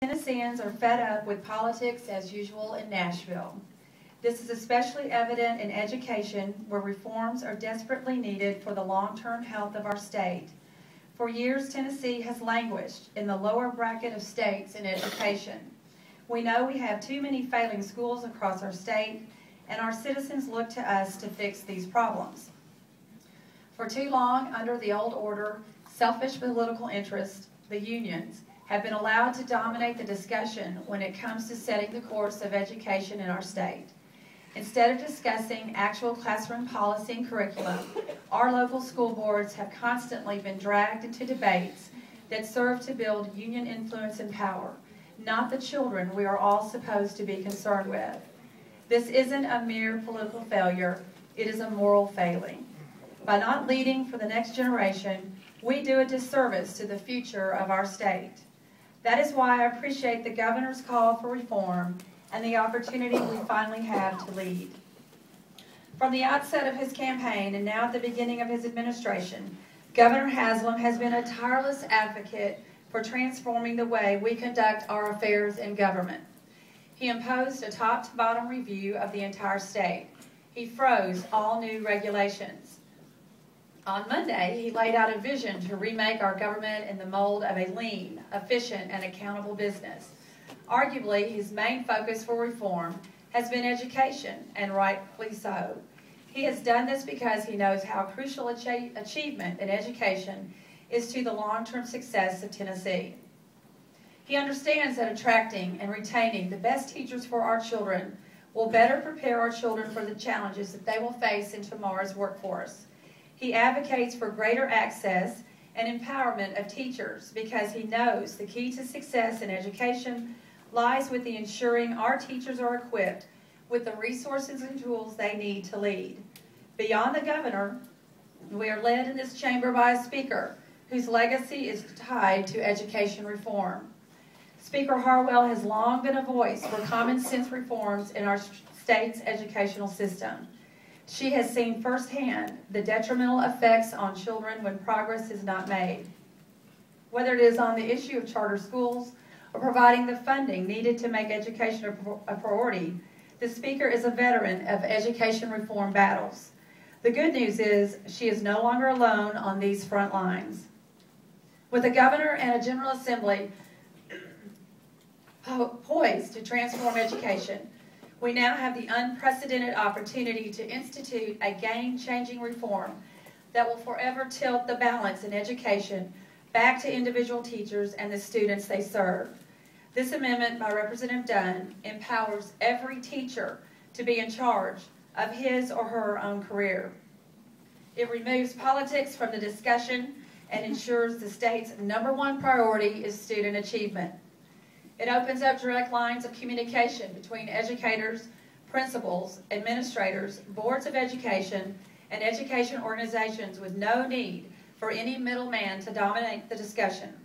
Tennesseans are fed up with politics as usual in Nashville. This is especially evident in education, where reforms are desperately needed for the long-term health of our state. For years, Tennessee has languished in the lower bracket of states in education. We know we have too many failing schools across our state, and our citizens look to us to fix these problems. For too long, under the old order, selfish political interests, the unions, have been allowed to dominate the discussion when it comes to setting the course of education in our state. Instead of discussing actual classroom policy and curriculum, our local school boards have constantly been dragged into debates that serve to build union influence and power, not the children we are all supposed to be concerned with. This isn't a mere political failure, it is a moral failing. By not leading for the next generation, we do a disservice to the future of our state. That is why I appreciate the governor's call for reform and the opportunity we finally have to lead. From the outset of his campaign and now at the beginning of his administration, Governor Haslam has been a tireless advocate for transforming the way we conduct our affairs in government. He imposed a top-to-bottom review of the entire state. He froze all new regulations. On Monday, he laid out a vision to remake our government in the mold of a lean, efficient, and accountable business. Arguably, his main focus for reform has been education, and rightfully so. He has done this because he knows how crucial achievement in education is to the long-term success of Tennessee. He understands that attracting and retaining the best teachers for our children will better prepare our children for the challenges that they will face in tomorrow's workforce. He advocates for greater access and empowerment of teachers because he knows the key to success in education lies with the ensuring our teachers are equipped with the resources and tools they need to lead. Beyond the governor, we are led in this chamber by a speaker whose legacy is tied to education reform. Speaker Harwell has long been a voice for common sense reforms in our state's educational system. She has seen firsthand the detrimental effects on children when progress is not made. Whether it is on the issue of charter schools or providing the funding needed to make education a priority, the speaker is a veteran of education reform battles. The good news is she is no longer alone on these front lines. With a governor and a General Assembly poised to transform education, we now have the unprecedented opportunity to institute a game-changing reform that will forever tilt the balance in education back to individual teachers and the students they serve. This amendment by Representative Dunn empowers every teacher to be in charge of his or her own career. It removes politics from the discussion and ensures the state's #1 priority is student achievement. It opens up direct lines of communication between educators, principals, administrators, boards of education, and education organizations with no need for any middleman to dominate the discussion.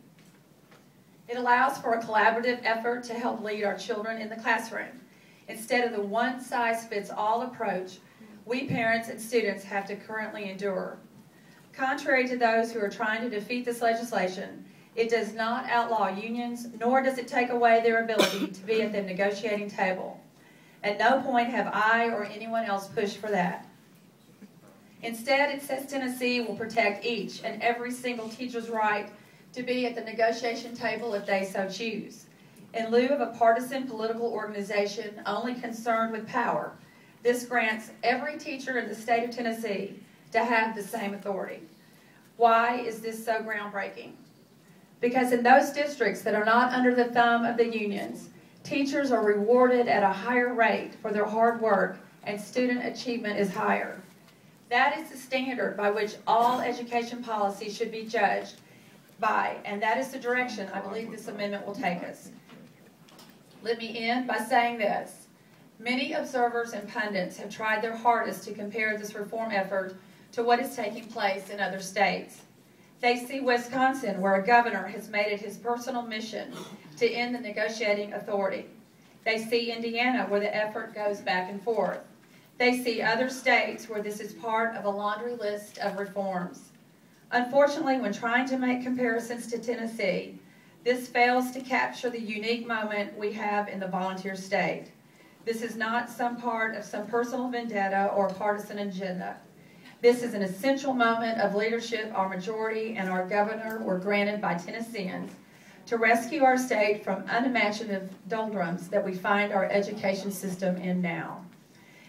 It allows for a collaborative effort to help lead our children in the classroom. Instead of the one-size-fits-all approach we parents and students have to currently endure. Contrary to those who are trying to defeat this legislation, it does not outlaw unions, nor does it take away their ability to be at the negotiating table. At no point have I or anyone else pushed for that. Instead, it says Tennessee will protect each and every single teacher's right to be at the negotiation table if they so choose. In lieu of a partisan political organization only concerned with power, this grants every teacher in the state of Tennessee to have the same authority. Why is this so groundbreaking? Because in those districts that are not under the thumb of the unions, teachers are rewarded at a higher rate for their hard work and student achievement is higher. That is the standard by which all education policy should be judged by, and that is the direction I believe this amendment will take us. Let me end by saying this. Many observers and pundits have tried their hardest to compare this reform effort to what is taking place in other states. They see Wisconsin, where a governor has made it his personal mission to end the negotiating authority. They see Indiana, where the effort goes back and forth. They see other states where this is part of a laundry list of reforms. Unfortunately, when trying to make comparisons to Tennessee, This fails to capture the unique moment we have in the volunteer state. This is not some part of some personal vendetta or partisan agenda. This is an essential moment of leadership our majority and our governor were granted by Tennesseans to rescue our state from unimaginative doldrums that we find our education system in now.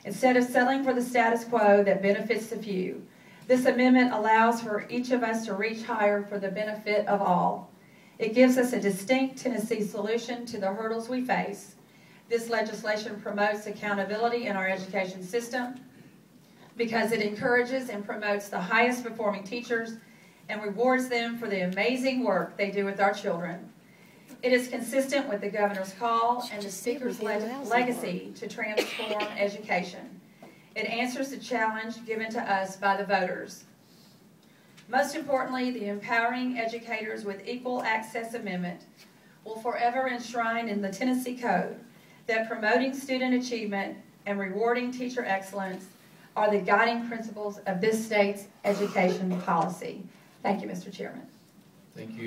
Instead of settling for the status quo that benefits the few, this amendment allows for each of us to reach higher for the benefit of all. It gives us a distinct Tennessee solution to the hurdles we face. This legislation promotes accountability in our education system because it encourages and promotes the highest performing teachers and rewards them for the amazing work they do with our children. It is consistent with the governor's call and the speaker's legacy to transform education. It answers the challenge given to us by the voters. Most importantly, the Empowering Educators with Equal Access Amendment will forever enshrine in the Tennessee Code that promoting student achievement and rewarding teacher excellence are the guiding principles of this state's education policy. Thank you, Mr. Chairman. Thank you.